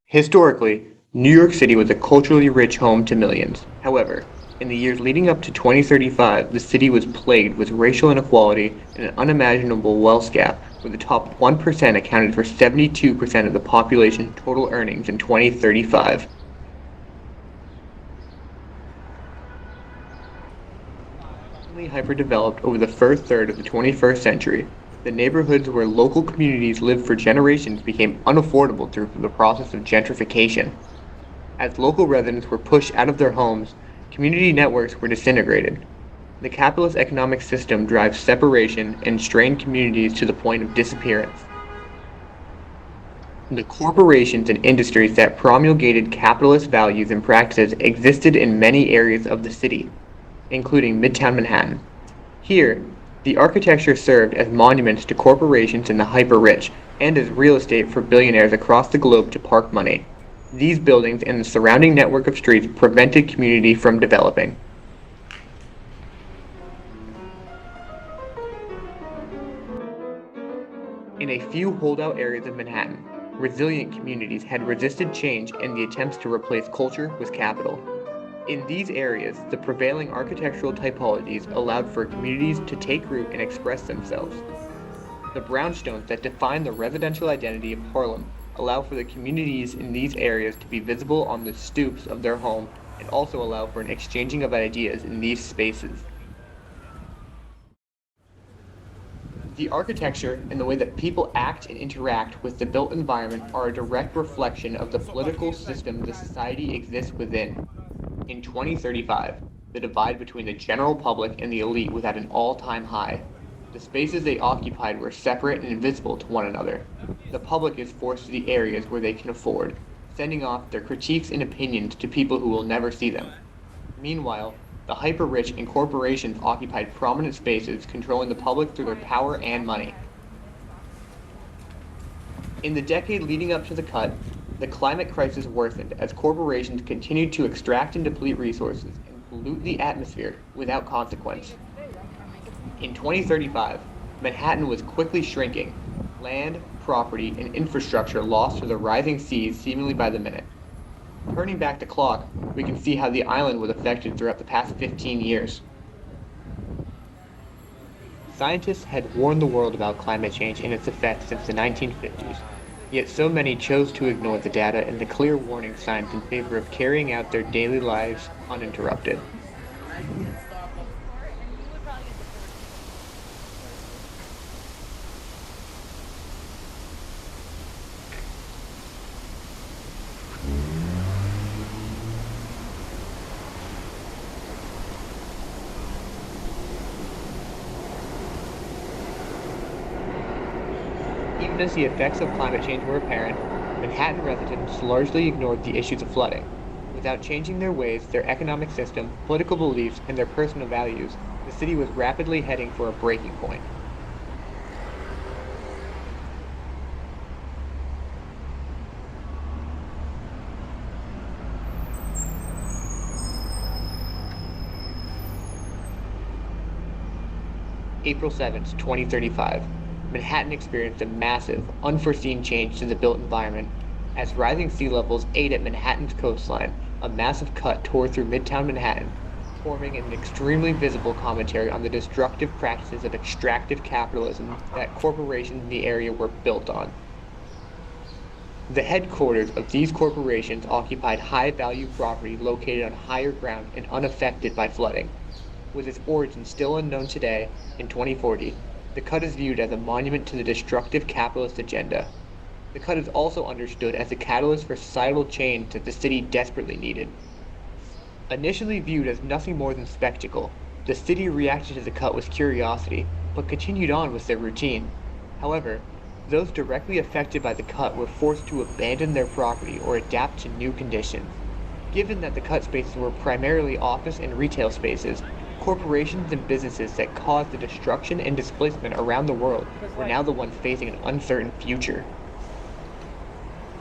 Historically, New York City was a culturally rich home to millions. However, in the years leading up to 2035, the city was plagued with racial inequality and an unimaginable wealth gap, where the top 1% accounted for 72% of the population's total earnings in 2035. Increasingly hyperdeveloped over the first third of the 21st century, the neighborhoods where local communities lived for generations became unaffordable through the process of gentrification. As local residents were pushed out of their homes, community networks were disintegrated. The capitalist economic system drives separation and strained communities to the point of disappearance. The corporations and industries that promulgated capitalist values and practices existed in many areas of the city, including Midtown Manhattan. Here, the architecture served as monuments to corporations and the hyper-rich, and as real estate for billionaires across the globe to park money. These buildings and the surrounding network of streets prevented community from developing. In a few holdout areas of Manhattan, resilient communities had resisted change and the attempts to replace culture with capital. In these areas, the prevailing architectural typologies allowed for communities to take root and express themselves. The brownstones that define the residential identity of Harlem allow for the communities in these areas to be visible on the stoops of their home and also allow for an exchanging of ideas in these spaces. The architecture and the way that people act and interact with the built environment are a direct reflection of the political system the society exists within. In 2035, the divide between the general public and the elite was at an all-time high. The spaces they occupied were separate and invisible to one another. The public is forced to the areas where they can afford, sending off their critiques and opinions to people who will never see them. Meanwhile, the hyper-rich and corporations occupied prominent spaces, controlling the public through their power and money. In the decade leading up to the cut, the climate crisis worsened as corporations continued to extract and deplete resources and pollute the atmosphere without consequence. In 2035, Manhattan was quickly shrinking, land, property, and infrastructure lost to the rising seas seemingly by the minute. Turning back the clock, we can see how the island was affected throughout the past 15 years. Scientists had warned the world about climate change and its effects since the 1950s, yet so many chose to ignore the data and the clear warning signs in favor of carrying out their daily lives uninterrupted. Even as the effects of climate change were apparent, Manhattan residents largely ignored the issues of flooding. Without changing their ways, their economic system, political beliefs, and their personal values, the city was rapidly heading for a breaking point. April 7th, 2035. Manhattan experienced a massive, unforeseen change to the built environment. As rising sea levels ate at Manhattan's coastline, a massive cut tore through Midtown Manhattan, forming an extremely visible commentary on the destructive practices of extractive capitalism that corporations in the area were built on. The headquarters of these corporations occupied high-value property located on higher ground and unaffected by flooding. With its origin still unknown today, in 2040, the cut is viewed as a monument to the destructive capitalist agenda. The cut is also understood as a catalyst for societal change that the city desperately needed. Initially viewed as nothing more than spectacle, the city reacted to the cut with curiosity, but continued on with their routine. However, those directly affected by the cut were forced to abandon their property or adapt to new conditions. Given that the cut spaces were primarily office and retail spaces, corporations and businesses that caused the destruction and displacement around the world were now the ones facing an uncertain future.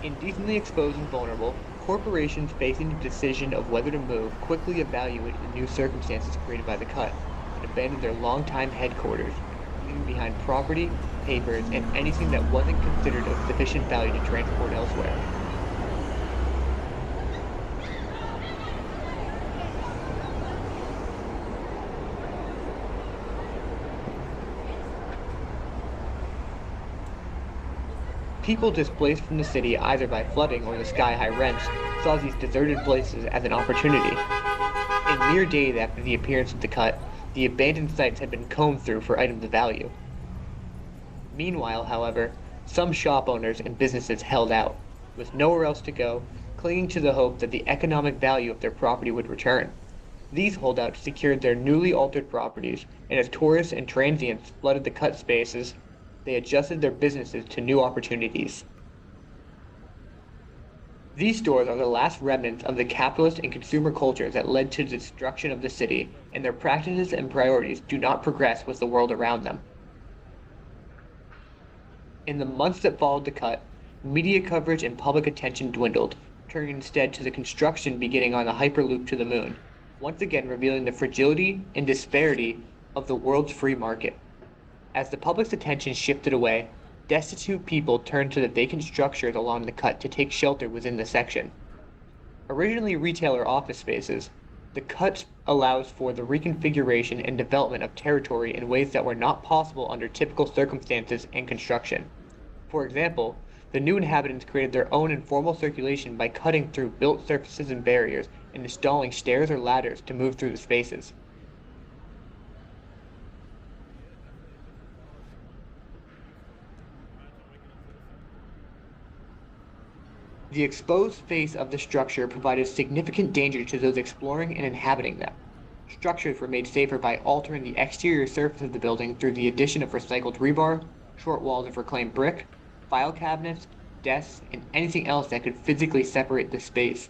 Indecently exposed and vulnerable, corporations facing the decision of whether to move quickly evaluated the new circumstances created by the cut and abandoned their longtime headquarters, leaving behind property, papers, and anything that wasn't considered of sufficient value to transport elsewhere. People displaced from the city either by flooding or the sky-high rents saw these deserted places as an opportunity. In mere days after the appearance of the cut, the abandoned sites had been combed through for items of value. Meanwhile, however, some shop owners and businesses held out, with nowhere else to go, clinging to the hope that the economic value of their property would return. These holdouts secured their newly altered properties, and as tourists and transients flooded the cut spaces, they adjusted their businesses to new opportunities. These stores are the last remnants of the capitalist and consumer cultures that led to the destruction of the city, and their practices and priorities do not progress with the world around them. In the months that followed the cut, media coverage and public attention dwindled, turning instead to the construction beginning on the Hyperloop to the moon, once again revealing the fragility and disparity of the world's free market. As the public's attention shifted away, destitute people turned to the vacant structures along the cut to take shelter within the section. Originally retail or office spaces, the cut allows for the reconfiguration and development of territory in ways that were not possible under typical circumstances and construction. For example, the new inhabitants created their own informal circulation by cutting through built surfaces and barriers and installing stairs or ladders to move through the spaces. The exposed face of the structure provided significant danger to those exploring and inhabiting them. Structures were made safer by altering the exterior surface of the building through the addition of recycled rebar, short walls of reclaimed brick, file cabinets, desks, and anything else that could physically separate the space.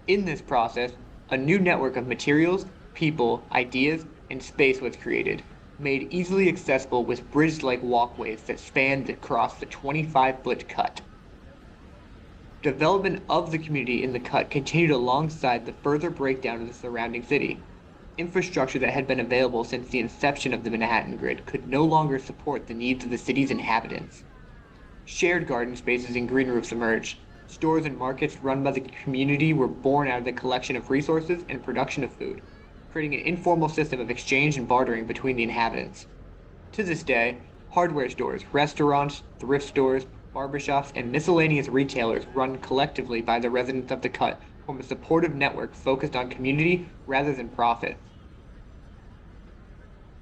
In this process, a new network of materials, people, ideas, and space was created, made easily accessible with bridge-like walkways that spanned across the 25-foot cut. Development of the community in the cut continued alongside the further breakdown of the surrounding city. Infrastructure that had been available since the inception of the Manhattan Grid could no longer support the needs of the city's inhabitants. Shared garden spaces and green roofs emerged. Stores and markets run by the community were born out of the collection of resources and production of food, creating an informal system of exchange and bartering between the inhabitants. To this day, hardware stores, restaurants, thrift stores, barbershops, and miscellaneous retailers run collectively by the residents of the cut form a supportive network focused on community rather than profit.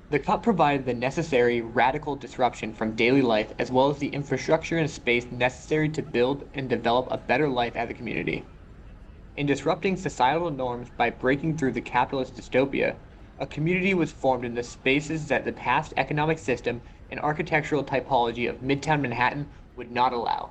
The cut provided the necessary radical disruption from daily life as well as the infrastructure and space necessary to build and develop a better life as a community. In disrupting societal norms by breaking through the capitalist dystopia, a community was formed in the spaces that the past economic system and architectural typology of Midtown Manhattan would not allow.